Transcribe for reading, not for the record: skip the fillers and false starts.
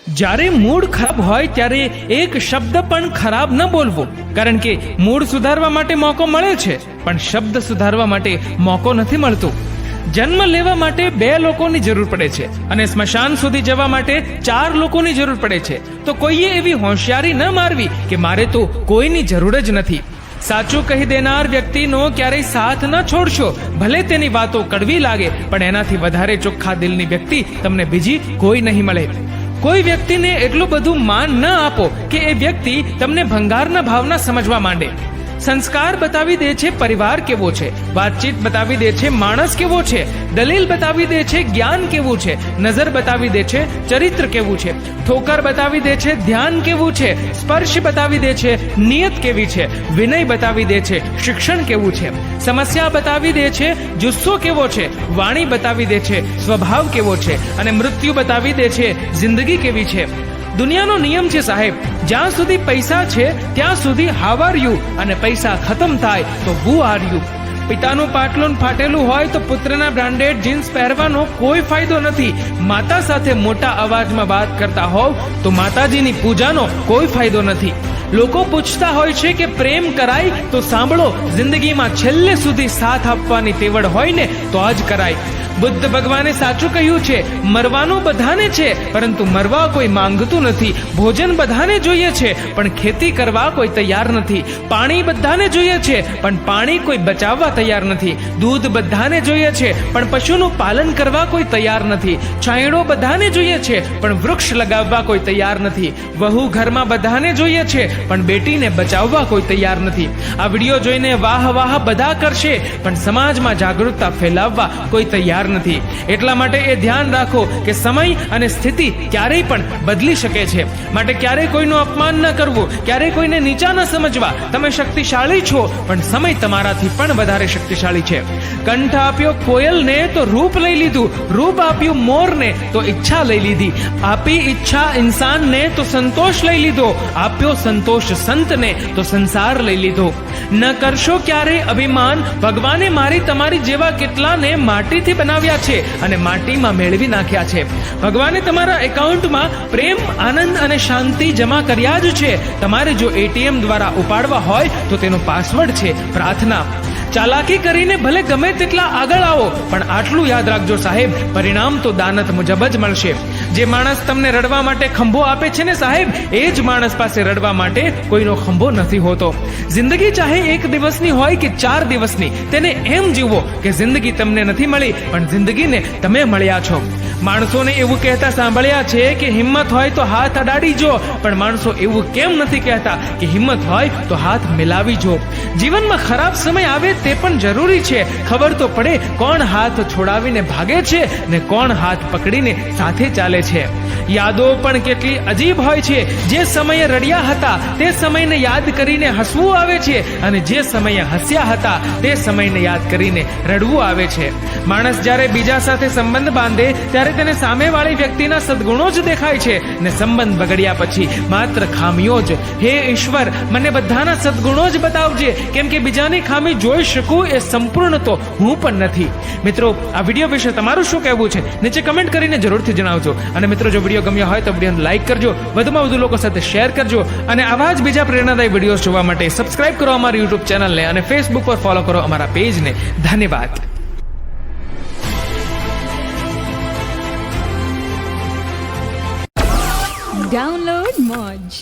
જ્યારે મૂડ ખરાબ હોય ત્યારે એક શબ્દ પણ ખરાબ ન બોલવો, કારણ કે મૂડ સુધારવા માટે મોકો મળે છે, પણ શબ્દ સુધારવા માટે મોકો નથી મળતો. જન્મ લેવા માટે 2 લોકોની જરૂર પડે છે અને સ્મશાન સુધી જવા માટે 4 લોકોની જરૂર પડે છે. તો કોઈએ એવી હોશિયારી ન મારવી કે મારે તો કોઈની જરૂર જ નથી. સાચું કહી દેનાર વ્યક્તિનો ક્યારેય સાથ ન છોડશો. ભલે તેની વાતો કડવી લાગે, પણ એનાથી વધારે ચોખ્ખા દિલની વ્યક્તિ તમને બીજી કોઈ નહીં મળે. કોઈ વ્યક્તિને એટલું બધું માન ન આપો કે એ વ્યક્તિ તમને ભંગારના ભાવના સમજવા માંડે. સંસ્કાર બતાવી દે છે પરિવાર કેવો છે, વાતચીત બતાવી દે છે માણસ કેવો છે, દલીલ બતાવી દે છે જ્ઞાન કેવું છે, નજર બતાવી દે છે ચરિત્ર કેવું છે, ઠોકર બતાવી દે છે ધ્યાન કેવું છે, સ્પર્શ બતાવી દે છે નિયત કેવી છે, વિનય બતાવી દે છે શિક્ષણ કેવું છે, સમસ્યા બતાવી દે છે જુસ્સો કેવો છે, વાણી બતાવી દે છે સ્વભાવ કેવો છે, અને મૃત્યુ બતાવી દે છે જિંદગી કેવી છે. દુનિયાનો નિયમ છે સાહેબ, જ્યાં સુધી પૈસા છે ત્યાં સુધી હાવ આર યુ, અને પૈસા ખતમ થાય તો હુ આર યુ. પિતાનું પાટલું ફાટેલું હોય તો પુત્રના બ્રાન્ડેડ જીન્સ પહેરવાનો કોઈ ફાયદો નથી. માતા સાથે મોટા અવાજમાં વાત કરતા હોવ તો માતાજીની પૂજાનો કોઈ ફાયદો નથી. લોકો પૂછતા હોય છે કે પ્રેમ કરાય, તો સાંભળો, જિંદગીમાં છેલ્લે સુધી સાથ આપવાની તેવડ હોય ને તો જ કરાય. બુદ્ધ ભગવાને સાચું કહ્યું છે, મરવાનું બધાને છે પરંતુ મરવા કોઈ માંગતું નથી. ભોજન બધાને જોઈએ છે પણ ખેતી કરવા કોઈ તૈયાર નથી. પાણી બધાને જોઈએ છે પણ પાણી કોઈ બચાવવા તૈયાર નથી. દૂધ બધાને જોઈએ છે પણ પશુનું પાલન કરવા કોઈ તૈયાર નથી. છાંયડો બધાને જોઈએ છે પણ વૃક્ષ લગાવવા કોઈ તૈયાર નથી. વહુ ઘરમાં બધાને જોઈએ છે પણ બેટીને બચાવવા કોઈ તૈયાર નથી. આ વિડીયો જોઈને વાહ વાહ બધા કરશે, પણ સમાજમાં જાગૃતતા ફેલાવવા કોઈ તૈયાર નથી. એટલા માટે એ ધ્યાન રાખો કે સમય અને સ્થિતિ ક્યારેય પણ બદલી શકે છે. માટે ક્યારેય કોઈનું અપમાન ન કરવું, ક્યારેય કોઈને નીચા ન સમજવા. તમે શક્તિશાળી છો, પણ સમય તમારાથી પણ વધારે શક્તિશાળી છે. કંઠ આપ્યો કોયલને તો રૂપ લઈ લીધું, રૂપ આપ્યું મોરને તો ઈચ્છા લઈ લીધી, આપી ઈચ્છા ઇન્સાનને તો સંતોષ લઈ લીધો, આપ્યો સંતોષ સંતને તો સંસાર લઈ લીધો. ન કરશો ક્યારેય અભિમાન, ભગવાને મારી તમારી જેવા કેટલાને માટીથી બનાવ્યા છે અને માટીમાં મેળવી નાખ્યા છે. ભગવાને તમારા એકાઉન્ટમાં પ્રેમ, આનંદ અને શાંતિ જમા કર્યા જ છે. તમારે જો એટીએમ દ્વારા ઉપાડવા હોય તો તેનો પાસવર્ડ છે પ્રાર્થના. ચાલાકી કરીને ભલે ગમે તેટલા આગળ આવો, પણ આટલું યાદ રાખજો સાહેબ, પરિણામ તો દાનત મુજબ જ મળશે. જે માણસ તમને રડવા માટે ખંભો આપે છે ને સાહેબ, એ જ માણસ પાસે રડવા માટે કોઈનો ખંભો નથી હોતો. જિંદગી ચાહે 1 દિવસની હોય કે 4 દિવસની, તેને એમ જીવો કે જિંદગી તમને નથી મળી પણ જિંદગીને તમે મળ્યા છો. માણસોને એવું કહેતા સાંભળ્યા છે કે હિંમત હોય તો હાથ અડાડી જો, પણ માણસો એવું કેમ નથી કહેતા કે હિંમત હોય તો હાથ મિલાવી જો. જીવનમાં ખરાબ સમય આવે તે પણ જરૂરી છે. ખબર તો પડે કોણ હાથ છોડાવીને ભાગે છે ને કોણ હાથ પકડીને સાથે ચાલે છે. યાદો પણ કેટલી અજીબ હોય છે. જે સમયે રડ્યા હતા તે સમયને યાદ કરીને હસવું આવે છે, અને જે સમયે હસ્યા હતા તે સમયને યાદ કરીને રડવું આવે છે. માણસ જ્યારે બીજા સાથે સંબંધ બાંધે ત્યારે તેને સામેવાળી વ્યક્તિના સદગુણો જ દેખાય છે, ને સંબંધ બગડ્યા પછી માત્ર ખામીઓ જ. હે ઈશ્વર, મને બધાના સદગુણો જ બતાવજે, કેમ કે બીજાની ખામી જોઈ શકું એ સંપૂર્ણ તો હું પણ નથી. મિત્રો, આ વિડીયો વિશે તમારું શું કહેવું છે નીચે કમેન્ટ કરીને જરૂરથી જણાવજો. અને મિત્રો, જો વિડીયો ગમ્યો હોય તો વિડીયોને લાઈક કરજો, વધુમાં વધુ લોકો સાથે શેર કરજો, અને આવા જ બીજા પ્રેરણાદાયી વિડીયો જોવા માટે સબસ્ક્રાઇબ કરો અમારી યુટ્યુબ ચેનલને, અને ફેસબુક પર ફોલો કરો અમારા પેજને. ધન્યવાદ. Download Moj.